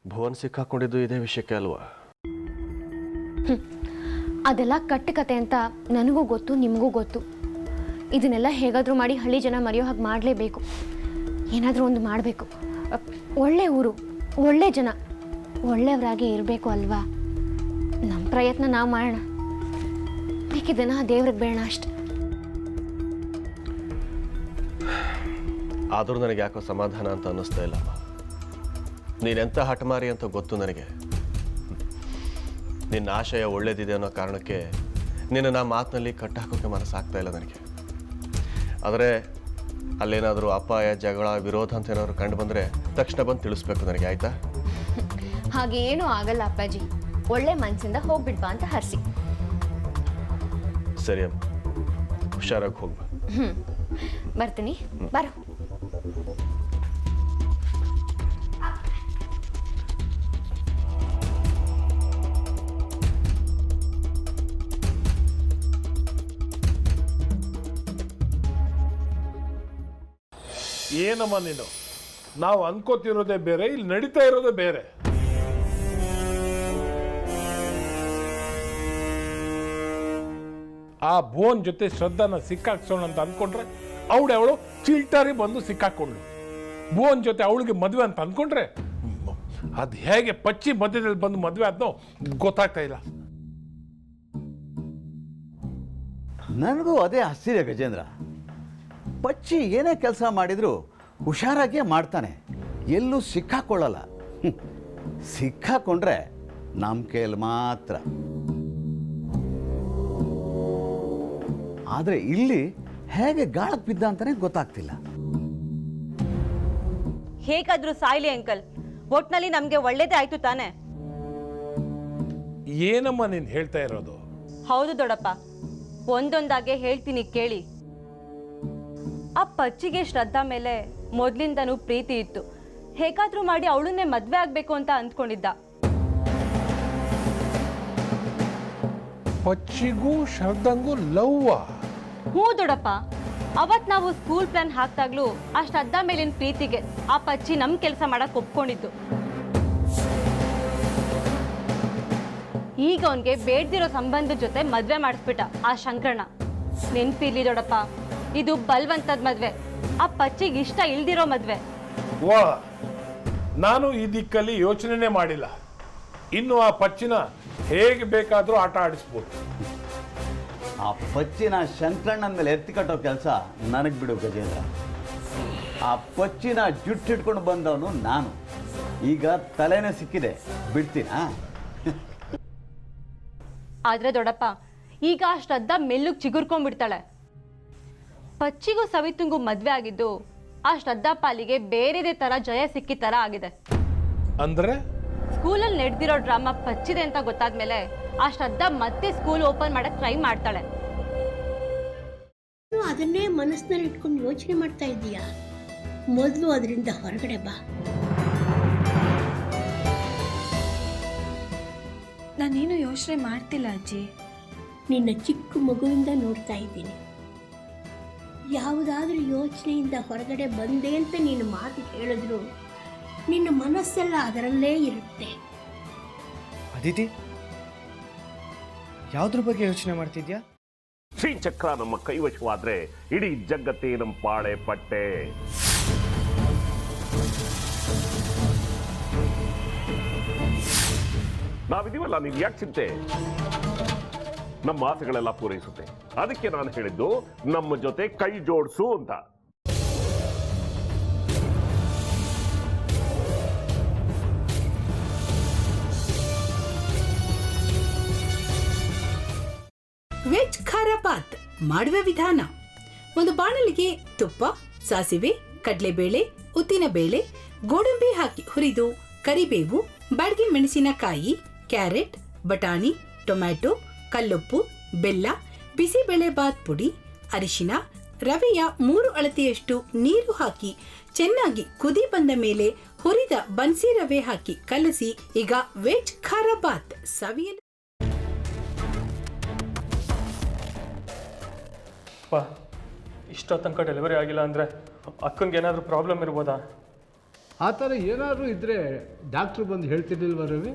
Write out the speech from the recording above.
ಭುವನ್ ಸಿಕ್ಕಾಕೊಂಡಿದ್ದು ಇದೇ ವಿಷಯಕ್ಕೆ ಅಲ್ವಾ? ಅದೆಲ್ಲ ಕಟ್ಟುಕತೆ ಅಂತ ನನಗೂ ಗೊತ್ತು, ನಿಮಗೂ ಗೊತ್ತು. ಇದನ್ನೆಲ್ಲ ಹೇಗಾದರೂ ಮಾಡಿ ಹಳ್ಳಿ ಜನ ಮರೆಯೋ ಹಾಗೆ ಮಾಡಲೇಬೇಕು. ಏನಾದರೂ ಒಂದು ಮಾಡಬೇಕು. ಒಳ್ಳೆ ಊರು, ಒಳ್ಳೆ ಜನ, ಒಳ್ಳೆಯವರಾಗೆ ಇರಬೇಕು ಅಲ್ವಾ? ನಮ್ಮ ಪ್ರಯತ್ನ ನಾವು ಮಾಡೋಣ, ಬೇಕಿದ್ದನ್ನು ದೇವ್ರಿಗೆ ಬೇಡ ಅಷ್ಟೆ. ಆದರೂ ನನಗೆ ಯಾಕೋ ಸಮಾಧಾನ ಅಂತ ಅನ್ನಿಸ್ತಾ ಇಲ್ಲ. ನೀನೆಂಥ ಹಠಮಾರಿ ಅಂತ ಗೊತ್ತು ನನಗೆ. ನಿನ್ನ ಆಶಯ ಒಳ್ಳೇದಿದೆ ಅನ್ನೋ ಕಾರಣಕ್ಕೆ ನಿನ್ನ ಮಾತಿನಲ್ಲಿ ಕಟ್ಟಾಕೋಕ್ಕೆ ಮನಸ್ಸಾಗ್ತಾ ಇಲ್ಲ ನನಗೆ. ಆದರೆ ಅಲ್ಲೇನಾದರೂ ಅಪಾಯ, ಜಗಳ, ವಿರೋಧ ಅಂತ ಏನಾದರೂ ಕಂಡು ಬಂದರೆ ತಕ್ಷಣ ಬಂದು ತಿಳಿಸ್ಬೇಕು ನನಗೆ, ಆಯಿತಾ? ಹಾಗೇನೂ ಆಗಲ್ಲ ಅಪ್ಪಾಜಿ. ಒಳ್ಳೆ ಮನಸ್ಸಿಂದ ಹೋಗ್ಬಿಡ್ಬಾ ಅಂತ ಹರಿಸಿ. ಸರಿ ಅಮ್ಮ, ಹುಷಾರಾಗಿ ಹೋಗ್ಬಾ. ಬರ್ತೀನಿ, ಬರೋ. ಏನಮ್ಮ ನೀನು? ನಾವು ಅನ್ಕೋತಿರೋದೇ ಬೇರೆ, ಇಲ್ಲಿ ನಡೀತಾ ಇರೋದೇ ಬೇರೆ. ಆ ಭುವನ್ ಜೊತೆ ಶ್ರದ್ಧಾನ ಸಿಕ್ಕಾಕ್ಸೋಣ ಅಂತ ಅನ್ಕೊಂಡ್ರೆ ಅವಳು ಚಿಲ್ಟಾರಿ ಬಂದು ಸಿಕ್ಕಾಕೊಂಡ್ಳು. ಭುವನ್ ಜೊತೆ ಅವಳಿಗೆ ಮದುವೆ ಅಂತ ಅನ್ಕೊಂಡ್ರೆ ಅದು ಹೇಗೆ ಪಚ್ಚಿ ಮಧ್ಯದಲ್ಲಿ ಬಂದು ಮದುವೆ ಆದ್ನೋ ಗೊತ್ತಾಗ್ತಾ ಇಲ್ಲ. ನನಗೂ ಅದೇ ಆಶ್ಚರ್ಯ ಗಜೇಂದ್ರ. ಪಚ್ಚಿ ಏನೇ ಕೆಲಸ ಮಾಡಿದ್ರು ಹುಷಾರಾಗೇ ಮಾಡ್ತಾನೆ, ಎಲ್ಲೂ ಸಿಕ್ಕಾಕೊಳ್ಳಲ್ಲ. ಸಿಕ್ಕಾಕೊಂಡ್ರೆ ನಮ್ಮ ಕೈಯಲ್ಲಿ ಮಾತ್ರ. ಆದರೆ ಇಲ್ಲಿ ಹೇಗೆ ಗಾಳಕ್ಕೆ ಬಿದ್ದ ಅಂತಾನೆ ಗೊತ್ತಾಗ್ತಿಲ್ಲ. ಹೇಗಾದ್ರೂ ಸಾಯ್ಲಿ ಅಂಕಲ್, ಒಟ್ನಲ್ಲಿ ನಮ್ಗೆ ಒಳ್ಳೇದೇ ಆಯ್ತು ತಾನೆ. ಏನಮ್ಮ ನೀನು ಹೇಳ್ತಾ ಇರೋದು? ಹೌದು ದೊಡ್ಡಪ್ಪ, ಒಂದೊಂದಾಗೆ ಹೇಳ್ತೀನಿ ಕೇಳಿ. ಆ ಪಚ್ಚಿಗೆ ಶ್ರದ್ಧಾ ಮೇಲೆ ಮೊದ್ಲಿಂದನೂ ಪ್ರೀತಿ ಇತ್ತು. ಹೇಗಾದ್ರೂ ಮಾಡಿ ಅವಳನ್ನೇ ಮದ್ವೆ ಆಗ್ಬೇಕು ಅಂತ ಅಂದ್ಕೊಂಡಿದ್ದ. ಪಚ್ಚಿಗೂ ಶ್ರದ್ಧಾಂಗೂ ಲವ್ವಾ? ಹ್ಞೂ ದೊಡ್ಡಪ್ಪ, ಅವತ್ ನಾವು ಸ್ಕೂಲ್ ಪ್ಲಾನ್ ಹಾಕ್ದಾಗ್ಲೂ ಆ ಶ್ರದ್ಧಾ ಮೇಲಿನ ಪ್ರೀತಿಗೆ ಆ ಪಚ್ಚಿ ನಮ್ ಕೆಲಸ ಮಾಡಕ್ ಒಪ್ಕೊಂಡಿದ್ದು. ಈಗ ಅವನ್ಗೆ ಬೇಡ್ದಿರೋ ಸಂಬಂಧದ ಜೊತೆ ಮದ್ವೆ ಮಾಡಿಸ್ಬಿಟ್ಟ ಆ ಶಂಕರಣ್ಣ. ನೆನ್ಪಿರ್ಲಿ ದೊಡ್ಡಪ್ಪ, ಇದು ಬಲ್ವಂತದ ಮದ್ವೆ, ಆ ಪಚ್ಚಿಗೆ ಇಷ್ಟ ಇಲ್ದಿರೋ ಮದ್ವೆ. ವಾ, ನಾನು ಈ ದಿಕ್ಕಲ್ಲಿ ಯೋಚನೆನೇ ಮಾಡಿಲ್ಲ. ಇನ್ನು ಆ ಪಚ್ಚಿನ ಹೇಗೆ ಬೇಕಾದರೂ ಆಟ ಆಡಿಸ್ಬೋದು. ಆ ಪಚ್ಚಿನ ಶಂಕರಣ್ಣನ ಮೇಲೆ ಎತ್ತಿ ಕಟ್ಟೋ ಕೆಲಸ ನನಗೆ ಬಿಡು ಗಜೇಂದ್ರ. ಆ ಪಚ್ಚಿನ ಜುಟ್ಟಿಟ್ಕೊಂಡು ಬಂದವನು ನಾನು. ಈಗ ತಲೆನೇ ಸಿಕ್ಕಿದೆ, ಬಿಡ್ತೀನಾ? ಆದ್ರೆ ದೊಡ್ಡಪ್ಪ, ಈಗ ಆ ಶ್ರದ್ಧಾ ಮೆಲ್ಲುಗ್ ಚಿಗುರ್ಕೊಂಡ್ಬಿಡ್ತಾಳೆ. ಪಚ್ಚಿಗೂ ಸವಿತಂಗೂ ಮದ್ವೆ ಆಗಿದ್ದು ಆ ಶ್ರದ್ಧಾ ಪಾಲಿಗೆ ಬೇರೆದೇ ತರ ಜಯ ಸಿಕ್ಕಿ ತರ ಆಗಿದೆ. ಅಂದ್ರೆ ಸ್ಕೂಲಲ್ಲಿ ನಡೆದಿರೋ ಡ್ರಾಮಾ ಪಚ್ಚಿದೆ ಅಂತ ಗೊತ್ತಾದ್ಮೇಲೆ ಆ ಶ್ರದ್ಧಾ ಮತ್ತೆ ಸ್ಕೂಲ್ ಓಪನ್ ಮಾಡಕ್ ಟ್ರೈ ಮಾಡ್ತಾಳೆ. ಅದನ್ನೇ ಮನಸ್ಸಿನಲ್ಲಿ ಇಟ್ಕೊಂಡು ಯೋಚನೆ ಮಾಡ್ತಾ ಇದ್ದೀಯಾ? ಮೊದಲು ಅದರಿಂದ ಹೊರಗಡೆ ಬಾ. ನಾನೇನು ಯೋಚನೆ ಮಾಡ್ತಿಲ್ಲ ಅಜ್ಜಿ. ನಿನ್ನ ಚಿಕ್ಕ ಮಗುವಿಂದ ನೋಡ್ತಾ ಇದ್ದೀನಿ. ಯಾವುದಾದ್ರೂ ಯೋಚನೆಯಿಂದ ಹೊರಗಡೆ ಬಂದೆ ಅಂತ ನೀನು ಮಾತು ಹೇಳಿದ್ರು ನಿನ್ನ ಮನಸ್ಸೆಲ್ಲ ಅದರಲ್ಲೇ ಇರುತ್ತೆ. ಅದಿತಿ, ಯಾವುದ್ರ ಬಗ್ಗೆ ಯೋಚನೆ ಮಾಡ್ತಿದ್ಯಾ? ಶ್ರೀಚಕ್ರ ನಮ್ಮ ಕೈವಶವಾದ್ರೆ ಇಡೀ ಜಗತ್ತೇ ನಮ್ಮ ಪಾಳೆ ಪಟ್ಟೆ. ನಾವಿದೀವಲ್ಲ, ನೀನ್ ಯಾಕೆ ಚಿಂತೆ? ನಮ್ಮ ಆಸೆಗಳೆಲ್ಲ ಪೂರೈಸುತ್ತೆ. ಅದಕ್ಕೆ ನಾನು ಹೇಳಿದ್ದು ನಮ್ಮ ಜೊತೆ ಕೈ ಜೋಡಿಸು ಅಂತ. ವೆಜ್ ಖಾರ ಬಾತ್ ಮಾಡುವ ವಿಧಾನ: ಒಂದು ಬಾಣಲಿಗೆ ತುಪ್ಪ, ಸಾಸಿವೆ, ಕಡಲೆಬೇಳೆ, ಉದ್ದಿನಬೇಳೆ, ಗೋಡಂಬಿ ಹಾಕಿ ಹುರಿದು ಕರಿಬೇವು, ಬಾಡಿಗೆ ಮೆಣಸಿನಕಾಯಿ, ಕ್ಯಾರೆಟ್, ಬಟಾಣಿ, ಟೊಮ್ಯಾಟೊ, ಕಲ್ಲುಪ್ಪು, ಬೆಲ್ಲ, ಬಿಸಿಬೇಳೆ ಬಾತ್ ಪುಡಿ, ಅರಿಶಿನ, ರವೆಯ 3 ಅಳತೆಯಷ್ಟು ನೀರು ಹಾಕಿ ಚೆನ್ನಾಗಿ ಕುದಿ ಬಂದ ಮೇಲೆ ಹುರಿದ ಬನ್ಸಿ ರವೆ ಹಾಕಿ ಕಲಸಿ. ಈಗ ವೆಜ್ ಖಾರ ಬಾತ್ ಸವಿಯಲು. ಇಷ್ಟೋ ತನಕ ಡೆಲಿವರಿ ಆಗಿಲ್ಲ ಅಂದರೆ ಅಕ್ಕನಿಗೆ ಏನಾದರೂ ಪ್ರಾಬ್ಲಮ್ ಇರ್ಬೋದಾ? ಆ ಥರ ಏನಾದರೂ ಇದ್ದರೆ ಡಾಕ್ಟ್ರು ಬಂದು ಹೇಳ್ತಿರ್ಲಿಲ್ವ ರವಿ?